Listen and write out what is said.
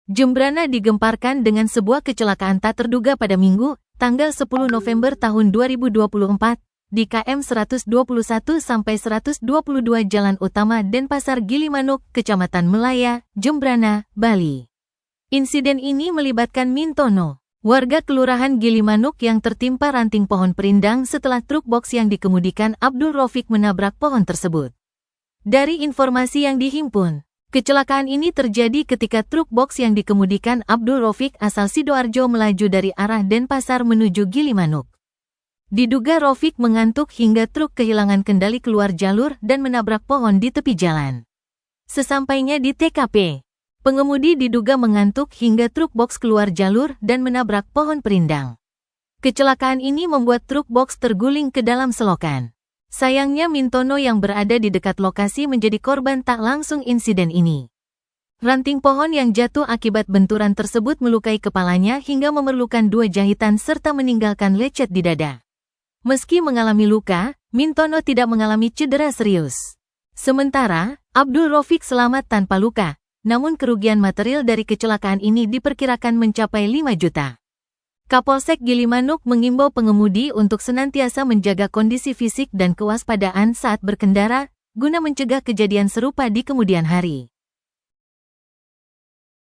Jembrana digemparkan dengan sebuah kecelakaan tak terduga pada Minggu, tanggal 10 November tahun 2024, di KM 121-122 Jalan Utama Denpasar Gilimanuk, Kecamatan Melaya, Jembrana, Bali. Insiden ini melibatkan Mintono, warga Kelurahan Gilimanuk yang tertimpa ranting pohon perindang setelah truk box yang dikemudikan Abdul Rofiq menabrak pohon tersebut. Dari informasi yang dihimpun, kecelakaan ini terjadi ketika truk box yang dikemudikan Abdul Rofiq asal Sidoarjo melaju dari arah Denpasar menuju Gilimanuk. Diduga Rofiq mengantuk hingga truk kehilangan kendali keluar jalur dan menabrak pohon di tepi jalan. Sesampainya di TKP, pengemudi diduga mengantuk hingga truk box keluar jalur dan menabrak pohon perindang. Kecelakaan ini membuat truk box terguling ke dalam selokan. Sayangnya Mintono yang berada di dekat lokasi menjadi korban tak langsung insiden ini. Ranting pohon yang jatuh akibat benturan tersebut melukai kepalanya hingga memerlukan 2 jahitan serta meninggalkan lecet di dada. Meski mengalami luka, Mintono tidak mengalami cedera serius. Sementara, Abdul Rofiq selamat tanpa luka, namun kerugian material dari kecelakaan ini diperkirakan mencapai 5 juta. Kapolsek Gilimanuk mengimbau pengemudi untuk senantiasa menjaga kondisi fisik dan kewaspadaan saat berkendara, guna mencegah kejadian serupa di kemudian hari.